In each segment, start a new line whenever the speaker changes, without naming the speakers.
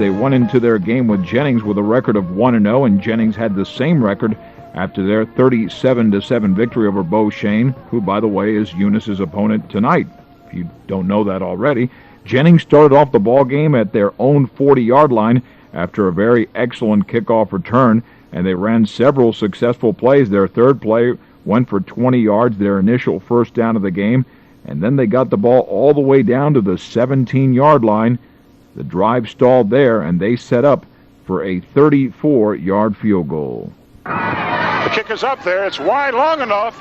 They went into their game with Jennings with a record of 1-0, and Jennings had the same record after their 37-7 victory over Bo Shane, who, by the way, is Eunice's opponent tonight. If you don't know that already, Jennings started off the ball game at their own 40-yard line after a very excellent kickoff return, and they ran several successful plays. Their third play went for 20 yards, their initial first down of the game, and then they got the ball all the way down to the 17-yard line. The drive stalled there, and they set up for a 34-yard field goal.
The kick is up there. It's wide long enough.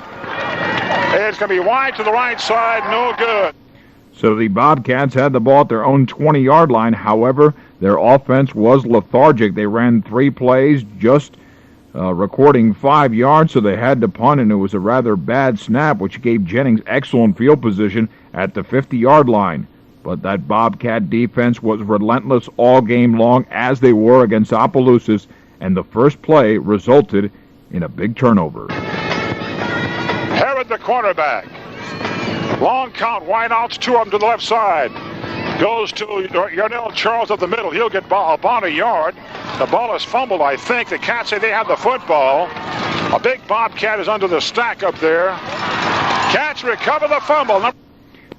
It's going to be wide to the right side. No good.
So the Bobcats had the ball at their own 20-yard line. However, their offense was lethargic. They ran 3 plays, just recording 5 yards, so they had to punt, and it was a rather bad snap, which gave Jennings excellent field position at the 50-yard line. But that Bobcat defense was relentless all game long, as they were against Opelousas, and the first play resulted in a big turnover.
Herod, the quarterback. Long count, wide outs, 2 of them to the left side. Goes to Yarnell Charles up the middle. He'll get about a yard. The ball is fumbled, I think. The Cats say they have the football. A big Bobcat is under the stack up there. Cats recover the fumble.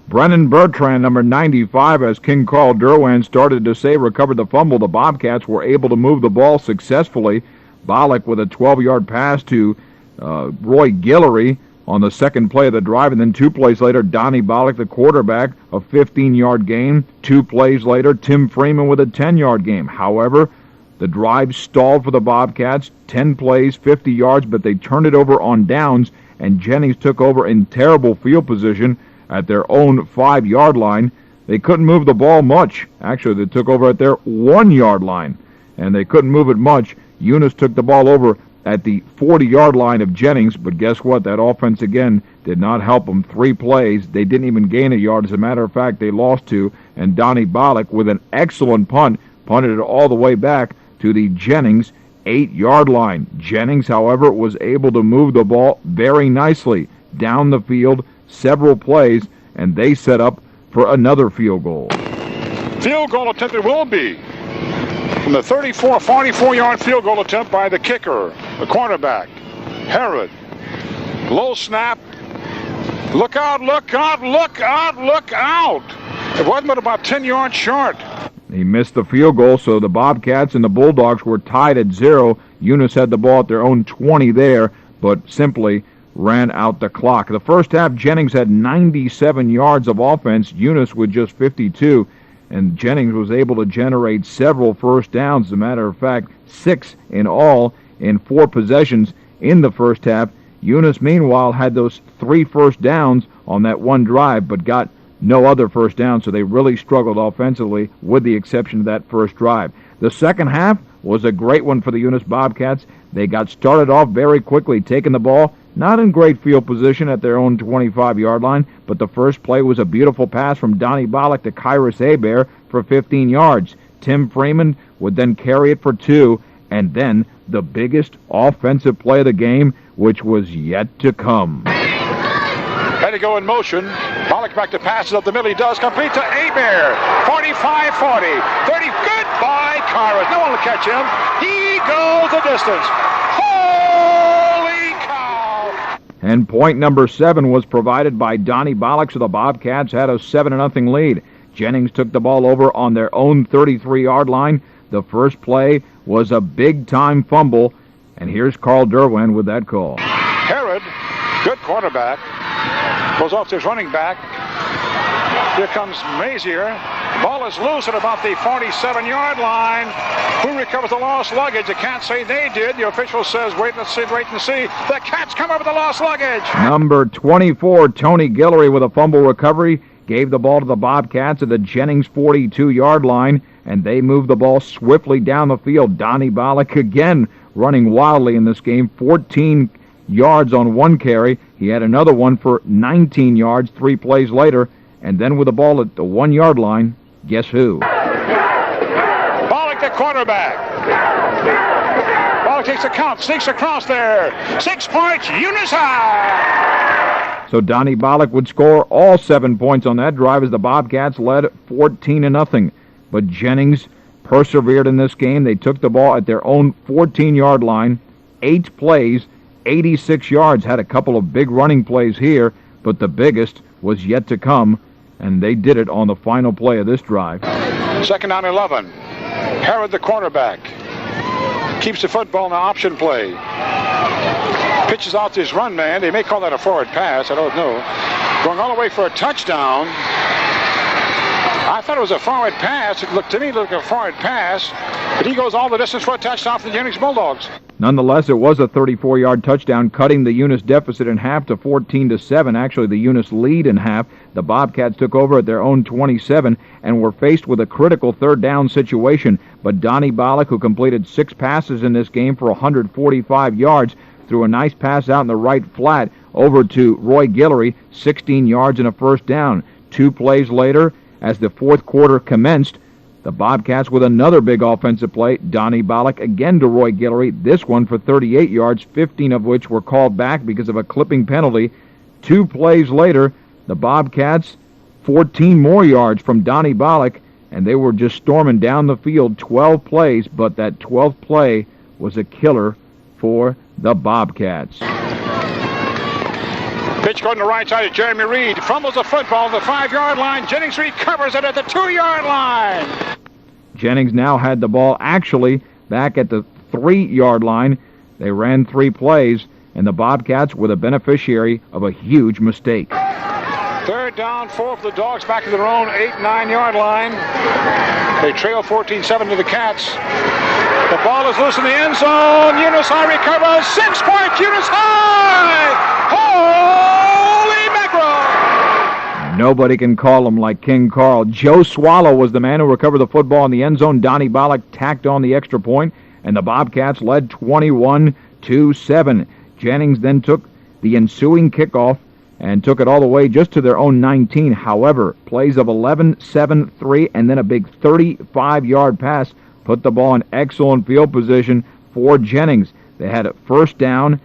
Brennan Beltran, number 95, as King Carl Derwan started to say, recovered the fumble. The Bobcats were able to move the ball successfully. Bollock with a 12-yard pass to Roy Guillory on the second play of the drive, and then 2 plays later, Donnie Bollock, the quarterback, a 15-yard gain. 2 plays later, Tim Freeman with a 10-yard gain. However, the drive stalled for the Bobcats. 10 plays, 50 yards, but they turned it over on downs, and Jennings took over in terrible field position at their own 5-yard line. They couldn't move the ball much. Actually, they took over at their 1-yard line, and they couldn't move it much. Eunice took the ball over at the 40-yard line of Jennings, but guess what? That offense, again, did not help them. 3 plays. They didn't even gain a yard. As a matter of fact, they lost 2, and Donnie Bollock, with an excellent punt, punted it all the way back to the Jennings 8-yard line. Jennings, however, was able to move the ball very nicely down the field, several plays, and they set up for another field goal.
Field goal attempt it will be. From the 44-yard field goal attempt by the kicker, the cornerback, Herod. Low snap. Look out, look out, look out, look out. It wasn't but about 10 yards short.
He missed the field goal, so the Bobcats and the Bulldogs were tied at 0. Eunice had the ball at their own 20 there, but simply ran out the clock. The first half, Jennings had 97 yards of offense, Eunice with just 52. And Jennings was able to generate several first downs. As a matter of fact, 6 in all in 4 possessions in the first half. Eunice, meanwhile, had those 3 first downs on that one drive, but got no other first down, so they really struggled offensively, with the exception of that first drive. The second half was a great one for the Eunice Bobcats. They got started off very quickly, taking the ball, not in great field position at their own 25-yard line, but the first play was a beautiful pass from Donnie Bollock to Kyrus Hebert for 15 yards. Tim Freeman would then carry it for 2, and then the biggest offensive play of the game, which was yet to come.
Had to go in motion. Bollock back to passes up the middle. He does complete to Hebert. 45-40. 30. Goodbye, Kyrus. No one will catch him. He goes the distance. Holy cow!
And point number 7 was provided by Donnie Bollock, so the Bobcats had a 7-0 lead. Jennings took the ball over on their own 33-yard line. The first play was a big-time fumble, and here's Carl Derwan with that call.
Herod, good quarterback, goes off to his running back. Here comes Mazier. Ball is loose at about the 47-yard line. Who recovers the lost luggage? The Cats say they did. The official says, wait and see. The Cats come up with the lost luggage.
Number 24, Tony Guillory, with a fumble recovery, gave the ball to the Bobcats at the Jennings 42-yard line, and they moved the ball swiftly down the field. Donnie Bollock again running wildly in this game, 14 yards on one carry. He had another one for 19 yards 3 plays later, and then with the ball at the 1-yard line, guess who?
Bollock, the quarterback. Bollock takes a count, sneaks across there. 6 points, Eunice high.
So Donnie Bollock would score all 7 points on that drive as the Bobcats led 14-0. But Jennings persevered in this game. They took the ball at their own 14-yard line, 8 plays, 86 yards, had a couple of big running plays here, but the biggest was yet to come, and they did it on the final play of this drive.
2nd down 11. Herod, the cornerback, keeps the football in the option play. Pitches out to his run man. They may call that a forward pass. I don't know. Going all the way for a touchdown. I thought it was a forward pass. It looked to me like a forward pass. But he goes all the distance for a touchdown for the Jennings Bulldogs.
Nonetheless, it was a 34-yard touchdown, cutting the Eunice deficit in half to 14-7. Actually, the Eunice lead in half. The Bobcats took over at their own 27 and were faced with a critical third down situation. But Donnie Bollock, who completed 6 passes in this game for 145 yards, threw a nice pass out in the right flat over to Roy Guillory, 16 yards and a first down. 2 plays later, as the fourth quarter commenced, the Bobcats with another big offensive play. Donnie Bollock again to Roy Guillory, this one for 38 yards, 15 of which were called back because of a clipping penalty. 2 plays later, the Bobcats, 14 more yards from Donnie Bollock, and they were just storming down the field. 12 plays, but that 12th play was a killer for the Bobcats.
Pitch going to the right side of Jeremy Reed. Fumbles the football at the 5-yard line. Jennings recovers it at the 2-yard line.
Jennings now had the ball actually back at the 3-yard line. They ran 3 plays, and the Bobcats were the beneficiary of a huge mistake.
3rd down, 4 for the Dogs back at their own 8-9-yard line. They trail 14-7 to the Cats. The ball is loose in the end zone. Eunice High recovers. 6-point Eunice High! Holy mackerel!
Nobody can call him like King Carl. Joe Swallow was the man who recovered the football in the end zone. Donnie Bollock tacked on the extra point, and the Bobcats led 21-7. Jennings then took the ensuing kickoff and took it all the way just to their own 19. However, plays of 11-7-3 and then a big 35-yard pass put the ball in excellent field position for Jennings. They had it first down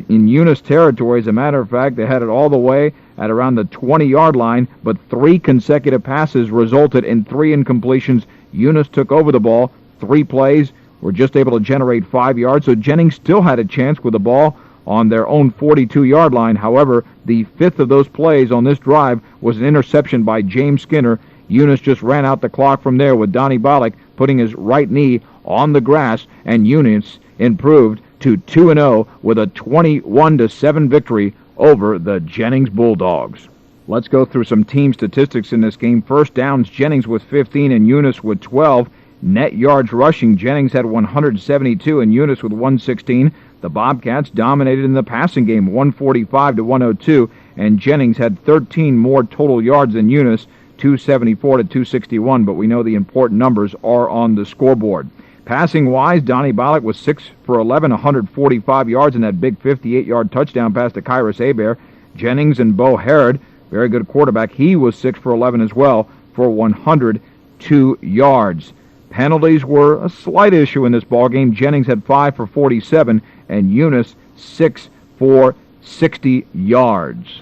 in Eunice territory. As a matter of fact, they had it all the way at around the 20-yard line, but 3 consecutive passes resulted in 3 incompletions. Eunice took over the ball. 3 plays were just able to generate 5 yards, so Jennings still had a chance with the ball on their own 42-yard line. However, the 5th of those plays on this drive was an interception by James Skinner. Eunice just ran out the clock from there with Donnie Bollock putting his right knee on the grass, and Eunice improved to 2-0 with a 21-7 victory over the Jennings Bulldogs. Let's go through some team statistics in this game. First downs, Jennings with 15 and Eunice with 12. Net yards rushing, Jennings had 172 and Eunice with 116. The Bobcats dominated in the passing game, 145-102, and Jennings had 13 more total yards than Eunice, 274-261, but we know the important numbers are on the scoreboard. Passing-wise, Donnie Bollock was 6 for 11, 145 yards, and that big 58-yard touchdown pass to Kyrus Hebert. Jennings and Bo Herod, very good quarterback, he was 6 for 11 as well for 102 yards. Penalties were a slight issue in this ballgame. Jennings had 5 for 47, and Eunice 6 for 60 yards.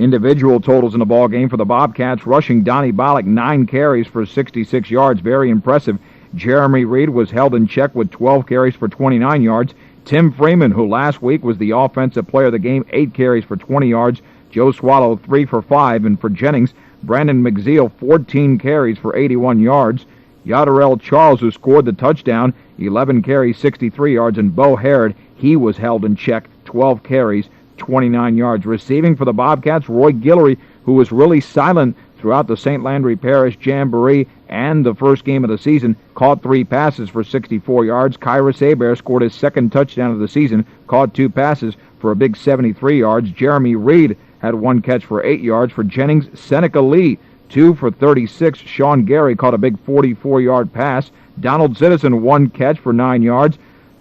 Individual totals in the ballgame for the Bobcats, rushing Donnie Bollock 9 carries for 66 yards, very impressive. Jeremy Reed was held in check with 12 carries for 29 yards. Tim Freeman, who last week was the offensive player of the game, 8 carries for 20 yards. Joe Swallow 3 for 5, and for Jennings, Brandon McZeal 14 carries for 81 yards. Yadarell Charles, who scored the touchdown, 11 carries, 63 yards, and Bo Herod, he was held in check, 12 carries, 29 yards. Receiving for the Bobcats, Roy Guillory, who was really silent throughout the St. Landry Parish Jamboree and the first game of the season, caught 3 passes for 64 yards. Kyrus Hebert scored his 2nd touchdown of the season, caught 2 passes for a big 73 yards. Jeremy Reed had 1 catch for 8 yards. For Jennings, Seneca Lee, 2 for 36. Sean Gary caught a big 44-yard pass. Donald Citizen, 1 catch for 9 yards.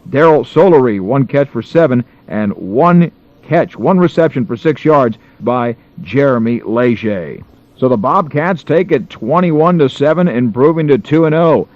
Darrell Solary, 1 catch for 7, and 1 reception for 6 yards by Jeremy Leger. So the Bobcats take it 21-7, improving to 2-0.